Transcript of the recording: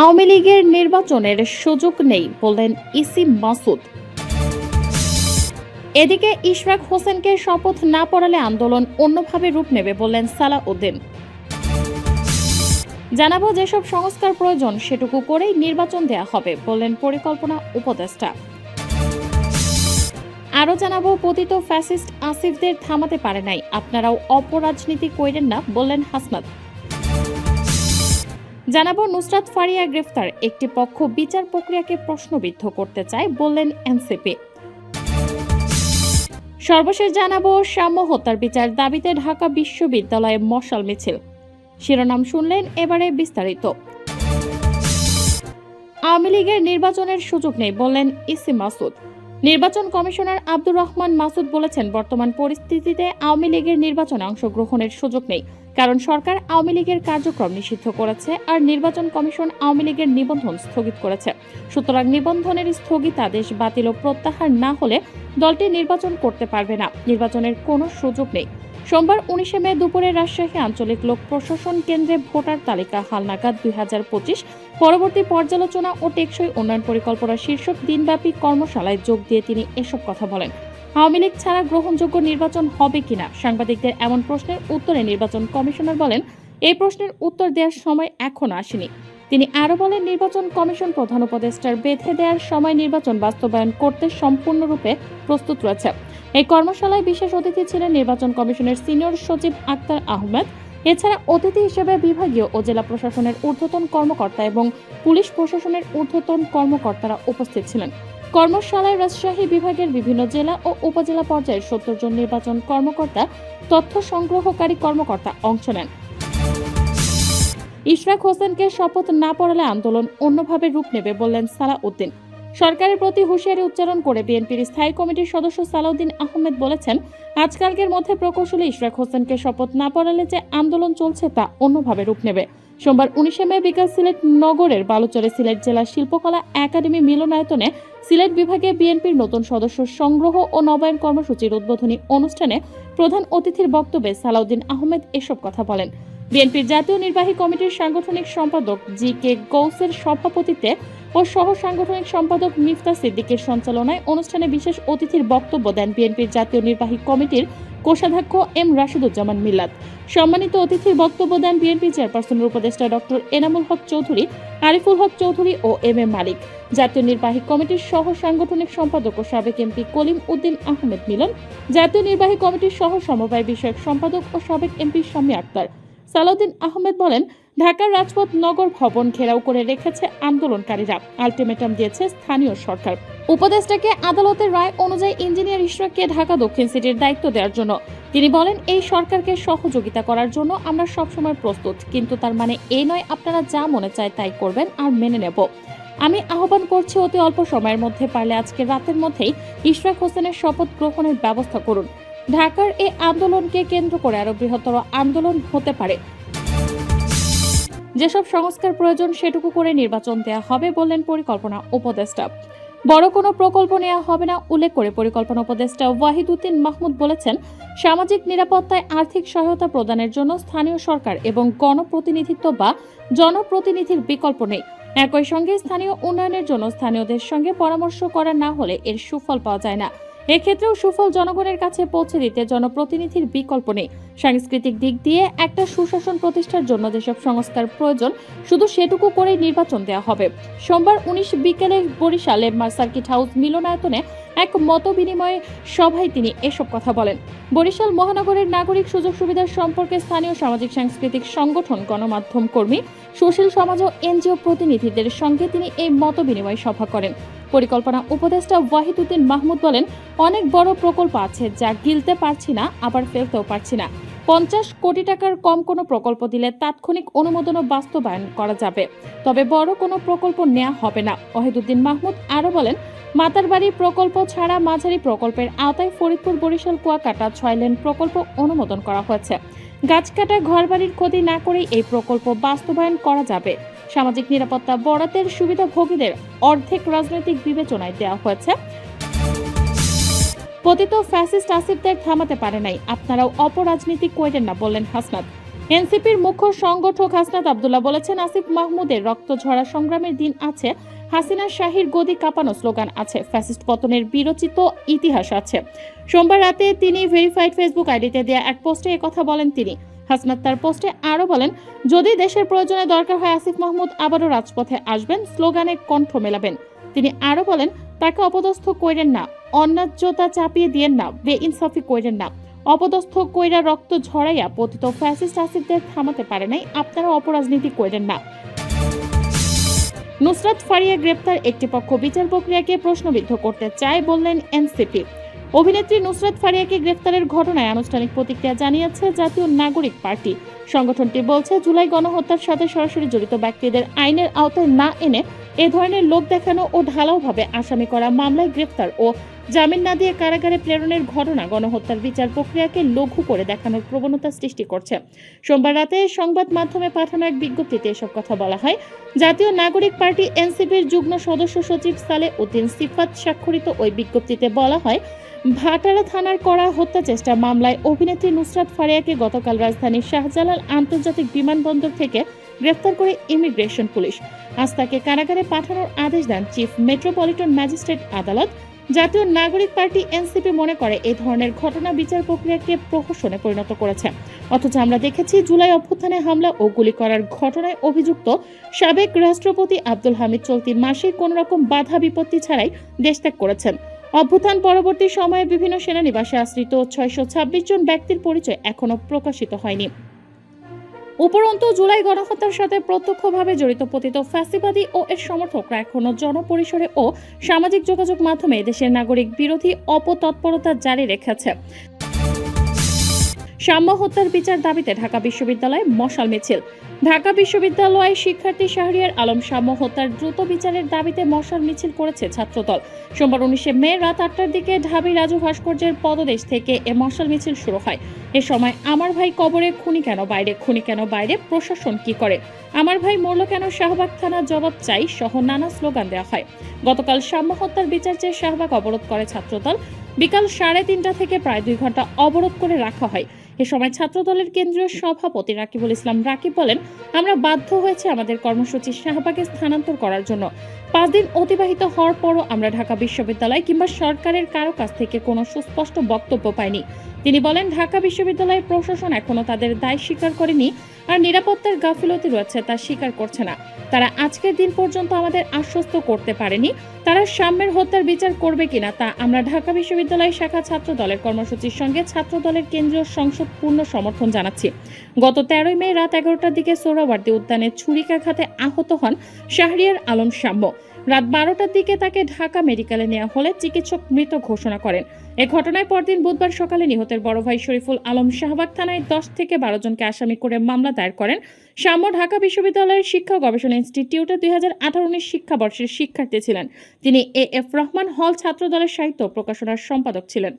আওয়ামী লীগের নির্বাচনের সুযোগ নেই বললেন ইসি মাসুদ। এদিকে ইশরাক হোসেনকে শপথ না পড়ালে আন্দোলন অন্যভাবে রূপ নেবে বললেন সালাউদ্দিন। জানাবো যেসব সংস্কার প্রয়োজন সেটুকু করেই নির্বাচন দেয়া হবে বললেন পরিকল্পনা উপদেষ্টা। আরও জানাবো পতিত ফ্যাসিস্ট আসিফদের থামাতে পারে নাই, আপনারাও অপরাজনীতি কইরেন না বললেন হাসনাত। জানাবো নুসরাত ফারিয়া গ্রেফতার, একটি পক্ষ বিচার প্রক্রিয়াকে প্রশ্নবিদ্ধ করতে চায় বললেন এনসিপি। সর্বশেষ জানাবো সাম্য হত্যার বিচার দাবিতে ঢাকা বিশ্ববিদ্যালয়ে মশাল মিছিল। শিরোনাম শুনলেন, এবারে বিস্তারিত। আওয়ামী লীগের নির্বাচনের সুযোগ নেই বললেন ইসি মাসুদ। নির্বাচন কমিশনার আব্দুর রহমান মাসুদ বলেছেন, বর্তমান পরিস্থিতিতে আওয়ামী লীগের নির্বাচনে অংশগ্রহণের সুযোগ নেই, কারণ সরকার আওয়ামী লীগের কার্যক্রম নিষিদ্ধ করেছে আর নির্বাচন কমিশন আওয়ামী লীগের নিবন্ধন স্থগিত করেছে। সুতরাং নিবন্ধনের স্থগিতাদেশ বাতিল ও প্রত্যাহার না হলে দলটি নির্বাচন করতে পারবে না। নির্বাচনের কোনো সুযোগ নেই। সোমবার 19 মে দুপুরে রাজশাহী আঞ্চলিক লোক প্রশাসন কেন্দ্রে ভোটার তালিকা হালনাগাদ 2025 পরবর্তী পর্যালোচনা ও টেকসই উন্নয়ন পরিকল্পনা শীর্ষক দিনব্যাপী কর্মশালায় যোগ দিয়ে তিনি এসব কথা বলেন। আওয়ামী লীগ ছাড়া গ্রহণযোগ্য নির্বাচন হবে কিনা সাংবাদিকদের এমন প্রশ্নের উত্তরে নির্বাচন কমিশনার বলেন, এই প্রশ্নের উত্তর দেওয়ার সময় এখনো আসেনি। তিনি আরও বলেন, নির্বাচন কমিশন প্রধান উপদেষ্টার বেঁধে দেওয়ার সময় নির্বাচন বাস্তবায়ন করতে সম্পূর্ণরূপে প্রস্তুত রয়েছে। এই কর্মশালায় বিশেষ অতিথি ছিলেন নির্বাচন কমিশনের সিনিয়র সচিব আক্তার আহমেদ। এছাড়া অতিথি হিসেবে বিভাগীয় ও জেলা প্রশাসনের ঊর্ধ্বতন কর্মকর্তা এবং পুলিশ প্রশাসনের ঊর্ধ্বতন কর্মকর্তারা উপস্থিত ছিলেন। কর্মশালায় রাজশাহী বিভাগের বিভিন্ন জেলা ও উপজেলা পর্যায়ের 70 জন নির্বাচন কর্মকর্তা, তথ্য সংগ্রহকারী কর্মকর্তা অংশ নেন। ইশরাক হোসেনকে শপথ না পড়ালে আন্দোলন অন্যভাবে রূপ নেবে বললেন সালাউদ্দিন। সরকারের প্রতি হুঁশিয়ারি উচ্চারণ করে বিএনপির স্থায়ী কমিটির সদস্য সালাউদ্দিন আহমেদ বলেছেন, আজকালকের মধ্যে প্রকৌশলী ইশরাক হোসেনকে শপথ না পড়ালে যে আন্দোলন চলছে তা অন্যভাবে রূপ নেবে। সোমবার 19 মে বিকাল সিলেট নগরের বালুচরে সিলেট জেলা শিল্পকলা একাডেমি মিলনায়তনে সিলেট বিভাগে বিএনপির নতুন সদস্য সংগ্রহ ও নবায়ন কর্মসূচির উদ্বোধনী অনুষ্ঠানে প্রধান অতিথির বক্তব্যে সালাউদ্দিন আহমেদ এসব কথা বলেন। বিএনপির জাতীয় নির্বাহী কমিটির সাংগঠনিক সম্পাদক জি কে গৌসের সভাপতিত্বে ও সহ সাংগঠনিক সম্পাদক মিফতা সিদ্দিকের সঞ্চালনায় অনুষ্ঠানে বিশেষ অতিথির বক্তব্য দেন বিএনপির জাতীয় নির্বাহী কমিটির কোষাধ্যক্ষ এম রাশিদুজ্জামান মিল্লাত। সম্মানিত অতিথির বক্তব্য দেন বিএনপি চেয়ারপারসনের উপদেষ্টা doctor Enamul Haque Chowdhury, Ariful Haque Chowdhury O M A মালিক, জাতীয় নির্বাহী কমিটির সহ সাংগঠনিক সম্পাদক ও সাবেক এমপি কলিম উদ্দিন আহমেদ মিলন, জাতীয় নির্বাহী কমিটির সহ সমবায় বিষয়ক সম্পাদক ও সাবেক এমপি শামী আক্তার। সালাউদ্দিন আহমেদ বলেন, ঢাকার রাজপথ নগর ভবন ঘেরাও করে রেখেছে আন্দোলনকারীরা, আলটিমেটাম দিয়েছে স্থানীয় সরকার। উপদেষ্টাকে আদালতের রায় অনুযায়ী ইঞ্জিনিয়ার ইশরাককে ঢাকা দক্ষিণ সিটির দায়িত্ব দেওয়ার জন্য। তিনি বলেন, এই সরকারকে সহযোগিতা করার জন্য আমরা সবসময় প্রস্তুত, কিন্তু তার মানে এই নয় আপনারা যা মনে চায় তাই করবেন আর মেনে নেব। আমি আহ্বান করছি অতি অল্প সময়ের মধ্যে পারলে আজকে রাতের মধ্যেই ইশরাক হোসেনের শপথ গ্রহণের ব্যবস্থা করুন। ঢাকার এই আন্দোলনকে কেন্দ্র করে আরো বৃহত্তর আন্দোলন হতে পারে। যেসব সংস্কার প্রয়োজন সেটুকু করে নির্বাচন দেয়া হবে বললেন পরিকল্পনা উপদেষ্টা। বড় কোনো প্রকল্প নেওয়া হবে না উল্লেখ করে পরিকল্পনা উপদেষ্টা ওয়াহিদুদ্দিন মাহমুদ বলেছেন, সামাজিক নিরাপত্তায় আর্থিক সহায়তা প্রদানের জন্য স্থানীয় সরকার এবং গণপ্রতিনিধিত্ব বা জনপ্রতিনিধির বিকল্প নেই। একই সঙ্গে স্থানীয় উন্নয়নের জন্য স্থানীয়দের সঙ্গে পরামর্শ করা না হলে এর সুফল পাওয়া যায় না। এক্ষেত্রেও সুফল জনগণের কাছে পৌঁছে দিতে জনপ্রতিনিধির বিকল্প নেই। সাংস্কৃতিক দিক দিয়ে একটা সুশাসন প্রতিষ্ঠার জন্য যেসব সংস্কার প্রয়োজন শুধু সেটুকু করেই নির্বাচন দেওয়া হবে। সোমবার 19 বিকেলে বরিশালে সার্কিট হাউস মিলনায়তনে এক মতবিনিময় সভায় তিনি এসব কথা বলেন। বরিশাল মহানগরের নাগরিক সুযোগ সুবিধার সম্পর্কে স্থানীয় সামাজিক সাংস্কৃতিক সংগঠন, গণমাধ্যম কর্মী, সুশীল সমাজ ও এনজিও প্রতিনিধিদের সঙ্গে তিনি এই মতবিনিময় সভা করেন। পরিকল্পনা উপদেষ্টা ওয়াহিদুদ্দিন মাহমুদ বলেন, অনেক বড় প্রকল্প আছে যা গিলতে পারছি না, আবার ফেলতেও পারছি না। 50 কোটি টাকার কম কোনো প্রকল্প দিলে তাৎক্ষণিক অনুমোদন ও বাস্তবায়ন করা যাবে, তবে বড় কোনো প্রকল্প নেওয়া হবে না। ওয়াহিদুদ্দিন মাহমুদ আরও বলেন, মাতারবাড়ি প্রকল্প ছাড়া মাঝারি প্রকল্পের আওতায় ফরিদপুর বরিশাল কুয়াকাটা 6 লেন প্রকল্প অনুমোদন করা হয়েছে। গাছ কাটা ঘরবাড়ির ক্ষতি না করেই এই প্রকল্প বাস্তবায়ন করা যাবে। সামাজিক নিরাপত্তা বরাতের সুবিধাভোগীদের অর্ধেক রাজনৈতিক বিবেচনায় দেওয়া হয়েছে। পতিত ফ্যাসিস্ট আসিফদের থামাতে পারে নাই, আপনারাও অপরাজনীতি কইরেন না বললেন হাসনাত। এনসিপির মুখ্য সংগঠক হাসনাত আব্দুল্লাহ বলেছেন, আসিফ মাহমুদের রক্ত ঝরা সংগ্রামের দিন আছে, হাসিনা শাহীর গদি কাঁপানো স্লোগান আছে, ফ্যাসিস্ট পতনের বিরচিত ইতিহাস আছে। সোমবার রাতে তিনি ভেরিফাইড ফেসবুক আইডিতে দেয়া এক পোস্টে একথা বলেন তিনি। হাসনাত তার পোস্টে আরও বলেন, যদি দেশের প্রয়োজনে দরকার হয় আসিফ মাহমুদ আবারও রাজপথে আসবেন, স্লোগানে কণ্ঠ মেলাবেন। তিনি আরও বলেন, তাকে অপদস্থ কইরেন না, অন্যায্যতা চাপিয়ে দিয়েন না, বেইনসাফি কইরেন না। অপদস্থ কইরা রক্ত ঝরাইয়া পতিত ফ্যাসিস্ট আসিফদের থামাতে পারে নাই, আপনারা অপরাজনীতি কইরেন না। নুসরাত ফারিয়া গ্রেপ্তার একটি পক্ষ বিচার প্রক্রিয়াকে প্রশ্নবিদ্ধ করতে চায় বললেন এনসিপি। অভিনেত্রী নুসরাত ফারিয়াকে গ্রেফতারের ঘটনায় আনুষ্ঠানিক প্রতিক্রিয়া জানিয়েছে জাতীয় নাগরিক পার্টি। সংগঠনটি বলছে, জুলাই গণহত্যার সাথে সরাসরি জড়িত ব্যক্তিদের আইনের আওতায় না এনে এ ধরনের লোক দেখানো ও ঢালাওভাবে আসামি করা মামলায় গ্রেফতার ও জামিন না দিয়ে কারাগারে প্রেরণের ঘটনা গণহত্যার বিচার প্রক্রিয়াকে লঘু করে দেখানোর প্রবণতা সৃষ্টি করছে। সোমবার রাতে সংবাদ মাধ্যমে পাঠানো এক বিজ্ঞপ্তিতে এসব কথা বলা হয়। জাতীয় নাগরিক পার্টি এনসিপির যুগ্ম সদস্য সচিব সালেহ উদ্দিন সিফাত স্বাক্ষরিত ওই বিজ্ঞপ্তিতে বলা হয়, ভাটারা থানার করা হত্যা চেষ্টা মামলায় অভিনেত্রী নুসরাত ফারিয়াকে গতকাল রাজধানীর শাহজালাল আন্তর্জাতিক বিমানবন্দর থেকে গ্রেফতার করে ইমিগ্রেশন পুলিশ। আজ তাকে কারাগারে পাঠানোর আদেশ দেন চিফ মেট্রোপলিটন ম্যাজিস্ট্রেট আদালত। জাতীয় নাগরিক পার্টি এনসিপি মনে করে এই ধরনের ঘটনা বিচার প্রক্রিয়াকে প্রহসনে পরিণত করেছে। অথচ আমরা দেখেছি, জুলাই অভ্যুত্থানে হামলা ও গুলি করার ঘটনায় অভিযুক্ত সাবেক রাষ্ট্রপতি আব্দুল হামিদ চলতি মাসে কোন রকম বাধা বিপত্তি ছাড়াই দেশত্যাগ করেছেন। অভ্যুত্থান পরবর্তী সময়ে বিভিন্ন সেনানিবাসে আশ্রিত 626 জন ব্যক্তির পরিচয় এখনো প্রকাশিত হয়নি। উপরন্তু জুলাই গণহত্যার সাথে প্রত্যক্ষভাবে জড়িত পতিত ফ্যাসিবাদী ও এর সমর্থকরা এখনো জনপরিসরে ও সামাজিক যোগাযোগ মাধ্যমে দেশের নাগরিক বিরোধী অপতৎপরতা জারি রেখেছে। সাম্য হত্যার বিচার দাবিতে ঢাকা বিশ্ববিদ্যালয়ে মশাল মিছিল। ঢাকা বিশ্ববিদ্যালয় শিক্ষার্থী শাহরিয়ার আলম সাম্য হত্যার দ্রুত বিচারের দাবিতে মশাল মিছিল করেছে ছাত্রদল। সোমবার 19 মে রাত 8টার দিকে ঢাবি রাজু ভাস্কর্যের পদদেশ থেকে এ মশাল মিছিল শুরু হয়। এ সময় আমার ভাই কবরে, খুনি কেন বাইরে, খুনি কেন বাইরে, প্রশাসন কি করে, আমার ভাই মরল কেন, শাহবাগ থানার জবাব চাই সহ নানা স্লোগান দেওয়া হয়। গতকাল সাম্য হত্যার বিচার চেয়ে শাহবাগ অবরোধ করে ছাত্রদল। বিকাল 3:30 থেকে প্রায় 2 ঘন্টা অবরোধ করে রাখা হয়। এ সময় ছাত্রদলের কেন্দ্রীয় সভাপতি রাকিবুল ইসলাম রাকিব বলেন, আমরা বাধ্য হয়েছে আমাদের কর্মসূচি শাহবাগে স্থানান্তর করার জন্য। 5 দিন অতিবাহিত হওয়ার পরও আমরা ঢাকা বিশ্ববিদ্যালয় কিংবা সরকারের কারো কাছ থেকে কোনো সুস্পষ্ট বক্তব্য পাইনি। তিনি বলেন, ঢাকা বিশ্ববিদ্যালয়ের প্রশাসন এখনো তাদের দায় স্বীকার করেনি আর নিরাপত্তার গাফিলতি রয়েছে তা স্বীকার করছে না। তারা আজকের দিন পর্যন্ত আমাদের আশ্বস্ত করতে পারেনি তারা সাম্যের হত্যার বিচার করবে কিনা তা আমরা ঢাকা বিশ্ববিদ্যালয় শাখা ছাত্র দলের কর্মসূচির সঙ্গে ছাত্র দলের কেন্দ্রীয় সংসদ পূর্ণ সমর্থন জানাচ্ছি। গত 13 মে রাত 11টার দিকে সোহরাওয়ার্দী উদ্যানে ছুরিকাঘাতে আহত হন শাহরিয়ার আলম সাম্য। রাত 12টার দিকে তাকে ঢাকা মেডিকেলে নেওয়া হলে চিকিৎসক মৃত ঘোষণা করেন। এ ঘটনায় পরদিন বুধবার সকালে নিহতের বড় ভাই শরীফুল আলম শাহবাগ থানায় 10 থেকে 12 জনকে আসামি করে মামলা দায়ের করেন। সাম্য ঢাকা বিশ্ববিদ্যালয়ের শিক্ষা ও গবেষণা ইনস্টিটিউটে 2018-19 শিক্ষাবর্ষের শিক্ষার্থী ছিলেন। তিনি এ এফ রহমান হল ছাত্র দলের সাহিত্য প্রকাশনার সম্পাদক ছিলেন।